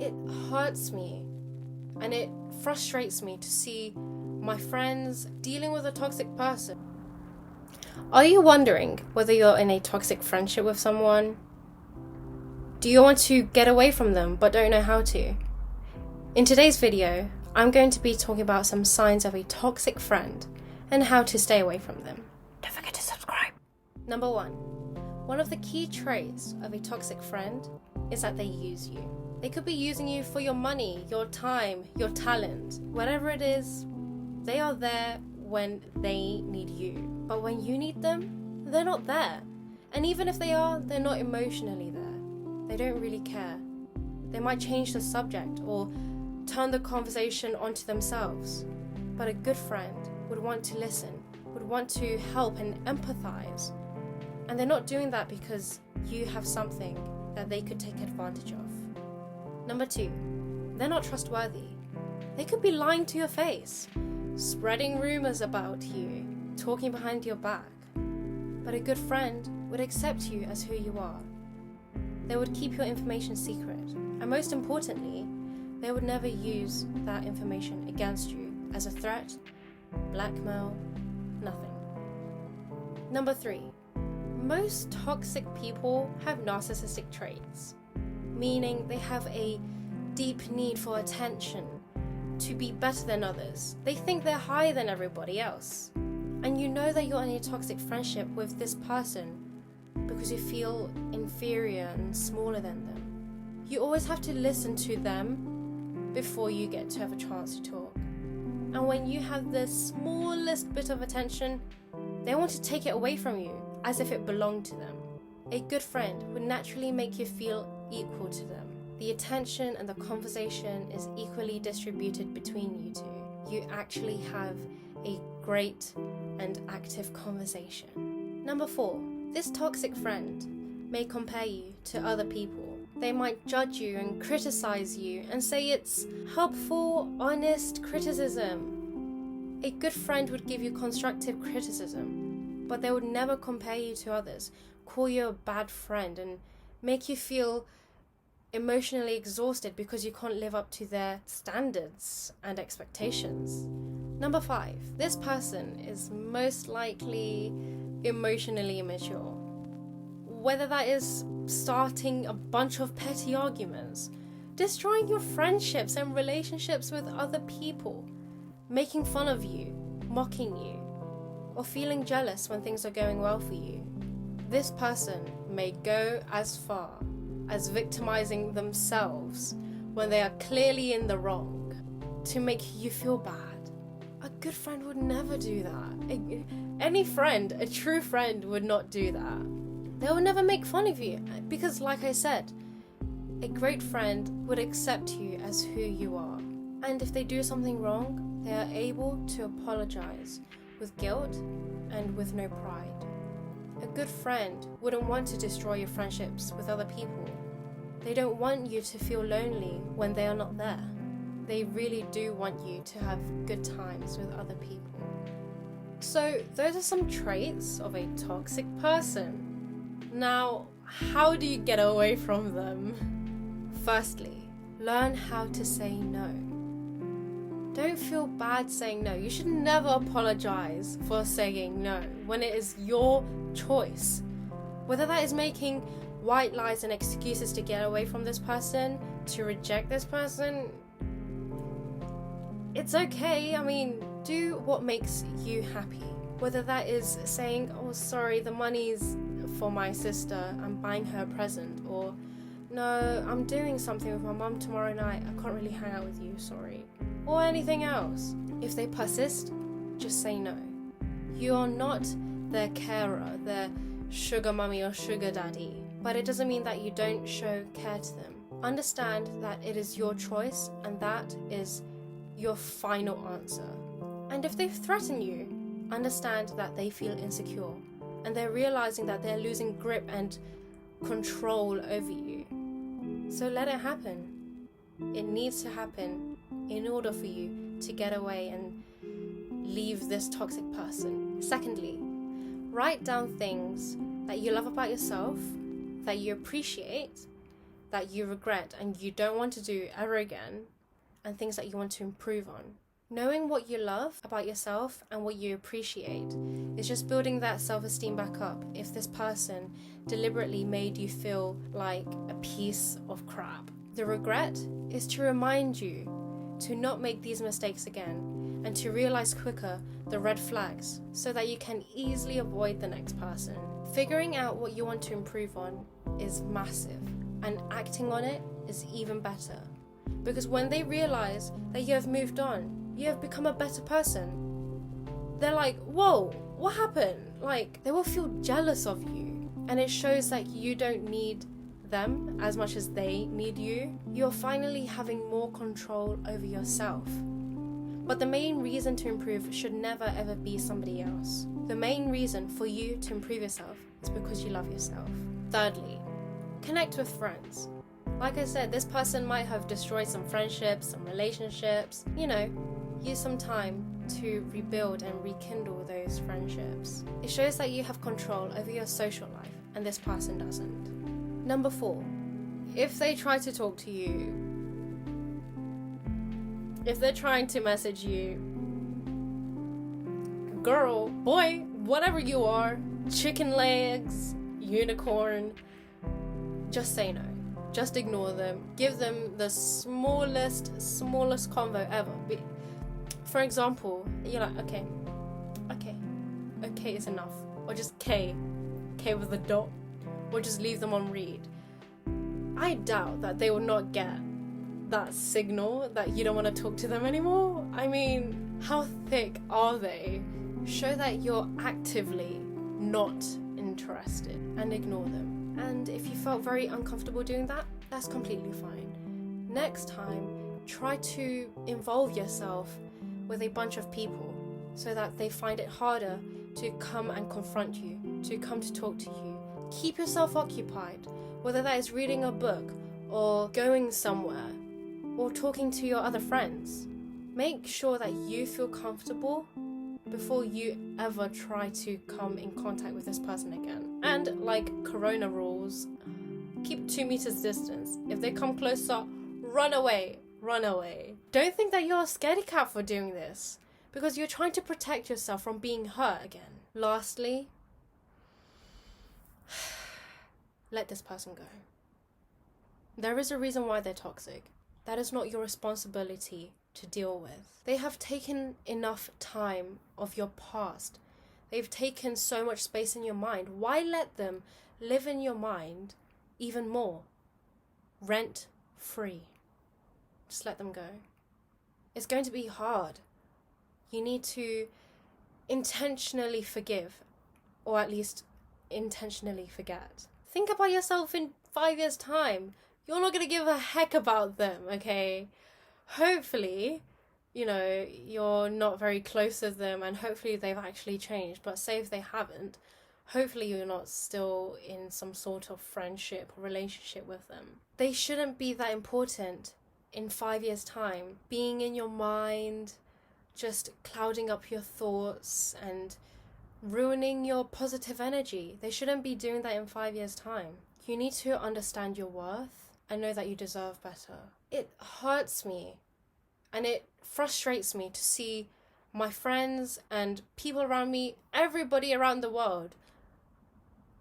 it hurts me and it frustrates me to see my friends dealing with a toxic person. Are you wondering whether you're in a toxic friendship with someone? Do you want to get away from them but don't know how to? In today's video, I'm going to be talking about some signs of a toxic friend and how to stay away from them. Don't forget to subscribe. Number 1 of the key traits of a toxic friend is that they use you. They could be using you for your money, your time, your talent, whatever it is. They are there when they need you. But when you need them, they're not there. And even if they are, they're not emotionally there. They don't really care. They might change the subject or turn the conversation onto themselves. But a good friend would want to listen, would want to help and empathize. And they're not doing that because you have something that they could take advantage of. Number 2, they're not trustworthy. They could be lying to your face, spreading rumors about you, talking behind your back. But a good friend would accept you as who you are. They would keep your information secret. And most importantly, they would never use that information against you as a threat, blackmail, nothing. Number 3, most toxic people have narcissistic traits, meaning they have a deep need for attention, to be better than others. They think they're higher than everybody else. And you know that you're in a toxic friendship with this person because you feel inferior and smaller than them. You always have to listen to them before you get to have a chance to talk. And when you have the smallest bit of attention, they want to take it away from you as if it belonged to them. A good friend would naturally make you feel equal to them. The attention and the conversation is equally distributed between you two. You actually have a great and active conversation. Number 4, this toxic friend may compare you to other people. They might judge you and criticize you and say it's helpful, honest criticism. A good friend would give you constructive criticism, but they would never compare you to others, call you a bad friend, and make you feel emotionally exhausted because you can't live up to their standards and expectations. Number 5, this person is most likely emotionally immature. Whether that is starting a bunch of petty arguments, destroying your friendships and relationships with other people, making fun of you, mocking you, or feeling jealous when things are going well for you. This person may go as far as victimizing themselves when they are clearly in the wrong to make you feel bad. A good friend would never do that. Any friend, a true friend, would not do that. They will never make fun of you because, like I said, a great friend would accept you as who you are. And if they do something wrong, they are able to apologize with guilt and with no pride. A good friend wouldn't want to destroy your friendships with other people. They don't want you to feel lonely when they are not there. They really do want you to have good times with other people. So those are some traits of a toxic person. Now, how do you get away from them? Firstly, learn how to say no. Don't feel bad saying no. You should never apologize for saying no when it is your choice. Whether that is making white lies and excuses to get away from this person, to reject this person, it's okay. I mean, do what makes you happy. Whether that is saying, oh, sorry, the money's for my sister, I'm buying her a present, or no, I'm doing something with my mum tomorrow night, I can't really hang out with you, sorry, or anything else. If they persist, just say no. You are not their carer, their sugar mummy or sugar daddy, but it doesn't mean that you don't show care to them. Understand that it is your choice and that is your final answer. And if they threaten you, understand that they feel insecure and they're realizing that they're losing grip and control over you. So let it happen. It needs to happen in order for you to get away and leave this toxic person. Secondly, write down things that you love about yourself, that you appreciate, that you regret and you don't want to do ever again, and things that you want to improve on. Knowing what you love about yourself and what you appreciate is just building that self-esteem back up if this person deliberately made you feel like a piece of crap. The regret is to remind you to not make these mistakes again and to realize quicker the red flags so that you can easily avoid the next person. Figuring out what you want to improve on is massive, and acting on it is even better. Because when they realize that you have moved on, you have become a better person, they're like, whoa, what happened? Like, they will feel jealous of you. And it shows that you don't need them as much as they need you. You're finally having more control over yourself. But the main reason to improve should never ever be somebody else. The main reason for you to improve yourself is because you love yourself. Thirdly, connect with friends. Like I said, this person might have destroyed some friendships, some relationships. Use some time to rebuild and rekindle those friendships. It shows that you have control over your social life, and this person doesn't. Number 4, if they try to talk to you, if they're trying to message you, girl, boy, whatever you are, chicken legs, unicorn, just say no. Just ignore them. Give them the smallest convo ever. For example, you're like, okay is enough. Or just K with a dot. Or just leave them on read. I doubt that they will not get that signal that you don't want to talk to them anymore. I mean, how thick are they? Show that you're actively not interested and ignore them. And if you felt very uncomfortable doing that, that's completely fine. Next time, try to involve yourself with a bunch of people so that they find it harder to come and confront you, to come to talk to you. Keep yourself occupied, whether that is reading a book or going somewhere or talking to your other friends. Make sure that you feel comfortable before you ever try to come in contact with this person again. And like Corona rules, keep 2 meters distance. If they come closer, run away. Don't think that you're a scaredy cat for doing this, because you're trying to protect yourself from being hurt again. Lastly, let this person go. There is a reason why they're toxic. That is not your responsibility to deal with. They have taken enough time of your past. They've taken so much space in your mind. Why let them live in your mind even more? Rent free. Just let them go. It's going to be hard. You need to intentionally forgive, or at least intentionally forget. Think about yourself in 5 years' time. You're not going to give a heck about them, okay? Hopefully, you're not very close with them, and hopefully they've actually changed. But say if they haven't, hopefully you're not still in some sort of friendship or relationship with them. They shouldn't be that important in 5 years' time, being in your mind, just clouding up your thoughts and ruining your positive energy. They shouldn't be doing that in 5 years' time. You need to understand your worth and know that you deserve better. It hurts me and it frustrates me to see my friends and people around me, everybody around the world,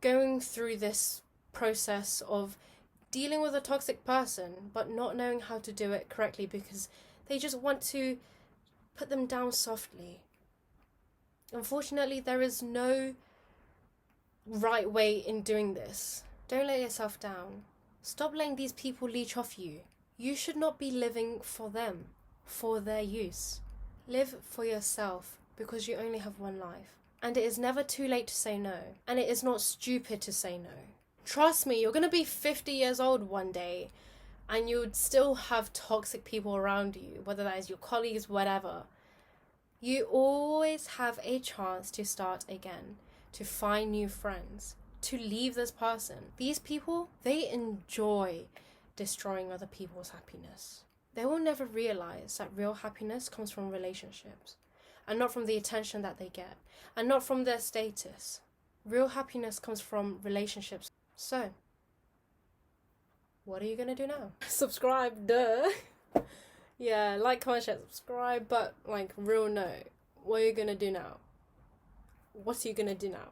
going through this process of dealing with a toxic person but not knowing how to do it correctly because they just want to put them down softly. Unfortunately, there is no right way in doing this. Don't let yourself down. Stop letting these people leech off you. You should not be living for them, for their use. Live for yourself, because you only have one life. And it is never too late to say no. And it is not stupid to say no. Trust me, you're going to be 50 years old one day, and you would still have toxic people around you, whether that is your colleagues, whatever. You always have a chance to start again, to find new friends, to leave this person. These people, they enjoy destroying other people's happiness. They will never realize that real happiness comes from relationships, and not from the attention that they get, and not from their status. Real happiness comes from relationships. So, what are you gonna do now? Subscribe, duh. Yeah, like, comment, share, subscribe, but like, real no. What are you gonna do now? What are you gonna do now?